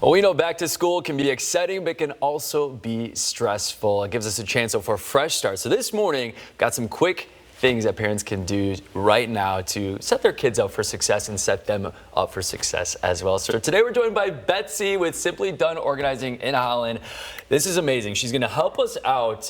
Well, we know back to school can be exciting, but can also be stressful. It gives us a chance for a fresh start. So this morning, got some quick things that parents can do right now to set their kids up for success and set them up for success as well. So today we're joined by Betsy with Simply Done Organizing in Holland. This is amazing. She's going to help us out.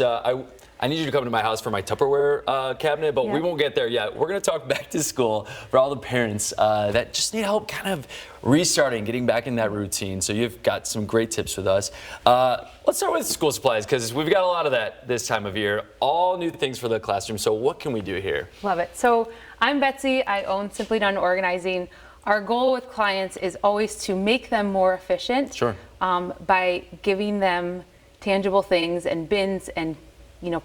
I need you to come to my house for my Tupperware cabinet, but we won't get there yet. We're going to talk back to school for all the parents that just need help kind of restarting, getting back in that routine. So you've got some great tips with us. Let's start with school supplies because we've got a lot of that this time of year. All new things for the classroom. So what can we do here? Love it. So I'm Betsy. I own Simply Done Organizing. Our goal with clients is always to make them more efficient by giving them tangible things and bins and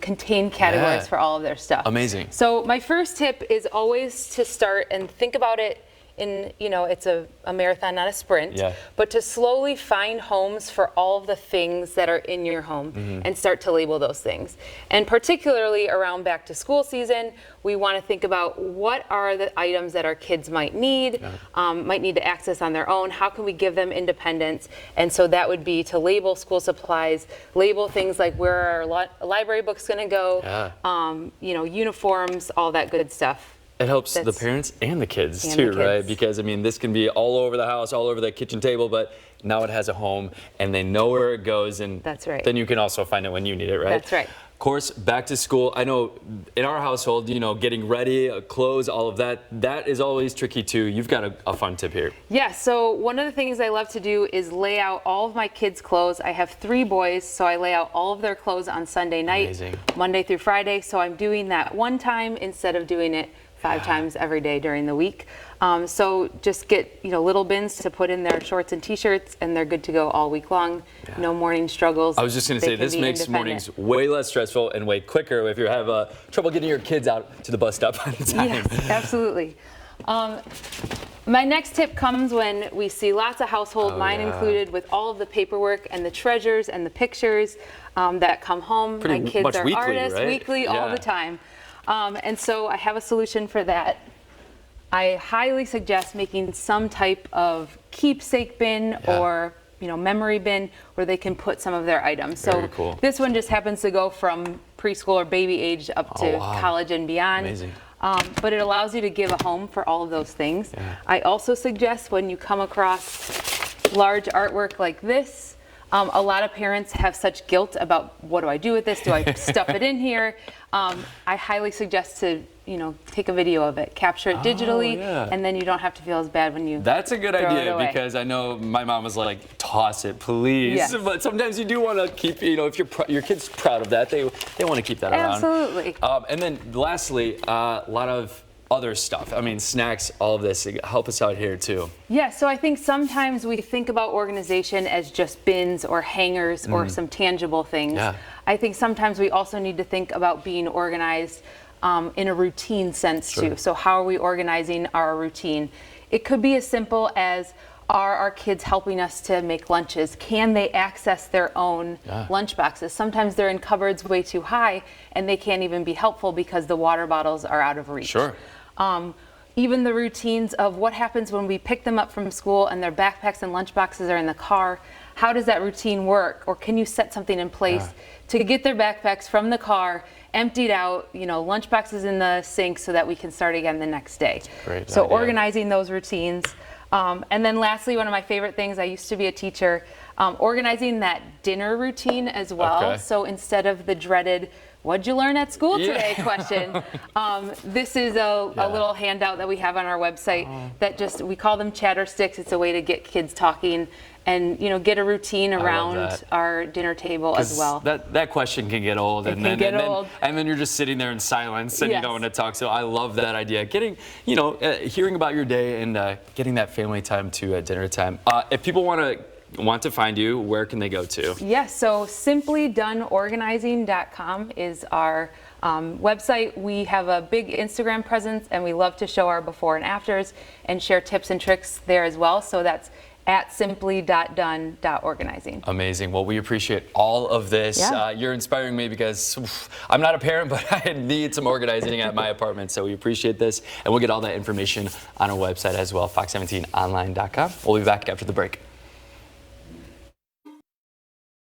contain categories for all of their stuff. Amazing. So my first tip is always to start and think about it in, it's a marathon, not a sprint, but to slowly find homes for all of the things that are in your home and start to label those things. And particularly around back to school season, we want to think about what are the items that our kids might need to access on their own. How can we give them independence? And so that would be to label school supplies, label things like where our library book's going to go, uniforms, all that good stuff. It helps the parents and the kids too, right? Because I mean, this can be all over the house, all over the kitchen table, but now it has a home and they know where it goes, and then you can also find it when you need it, right? That's right. Of course, back to school. I know in our household, getting ready, clothes, all of that, that is always tricky too. You've got a fun tip here. Yeah, so one of the things I love to do is lay out all of my kids' clothes. I have 3 boys, so I lay out all of their clothes on Sunday night, Monday through Friday. So I'm doing that one time instead of doing it 5 times every day during the week. So just get little bins to put in their shorts and t-shirts, and they're good to go all week long. No morning struggles. I was just going to say, this makes mornings way less stressful and way quicker if you have trouble getting your kids out to the bus stop on time. Yes, absolutely. My next tip comes when we see lots of household, mine included, with all of the paperwork and the treasures and the pictures that come home. My kids are artists, weekly, all the time. And so I have a solution for that. I highly suggest making some type of keepsake bin or memory bin where they can put some of their items. So this one just happens to go from preschool or baby age up to college and beyond. Amazing. But it allows you to give a home for all of those things. I also suggest when you come across large artwork like this, a lot of parents have such guilt about, what do I do with this? Do I stuff it in here? I highly suggest to, take a video of it, capture it digitally, and then you don't have to feel as bad when you That's a good idea, because I know my mom was like, toss it, please. Yes. But sometimes you do want to keep, if your kid's proud of that, they want to keep that around. Absolutely. And then lastly, a lot of other stuff. I mean, snacks, all of this, help us out here too. Yeah, so I think sometimes we think about organization as just bins or hangers or some tangible things. I think sometimes we also need to think about being organized in a routine sense too. So how are we organizing our routine? It could be as simple as, are our kids helping us to make lunches? Can they access their own lunch boxes? Sometimes they're in cupboards way too high and they can't even be helpful because the water bottles are out of reach. Even the routines of what happens when we pick them up from school and their backpacks and lunch boxes are in the car. How does that routine work? Or can you set something in place to get their backpacks from the car, emptied out, lunch boxes in the sink so that we can start again the next day? So organizing those routines. And then lastly, one of my favorite things, I used to be a teacher, organizing that dinner routine as well. So instead of the dreaded, what'd you learn at school today question, this is a little handout that we have on our website that we call them chatter sticks. It's a way to get kids talking and get a routine around our dinner table as well. That question can get old, and then you're just sitting there in silence and you don't want to talk. So I love that idea. Getting, hearing about your day and getting that family time to dinner time. If people want to find you, where can they go to? Yes, so simplydoneorganizing.com is our website. We have a big Instagram presence and we love to show our before and afters and share tips and tricks there as well. So that's at simply.done.organizing. Amazing. Well, we appreciate all of this. You're inspiring me because I'm not a parent, but I need some organizing at my apartment. So we appreciate this. And we'll get all that information on our website as well, fox17online.com. We'll be back after the break.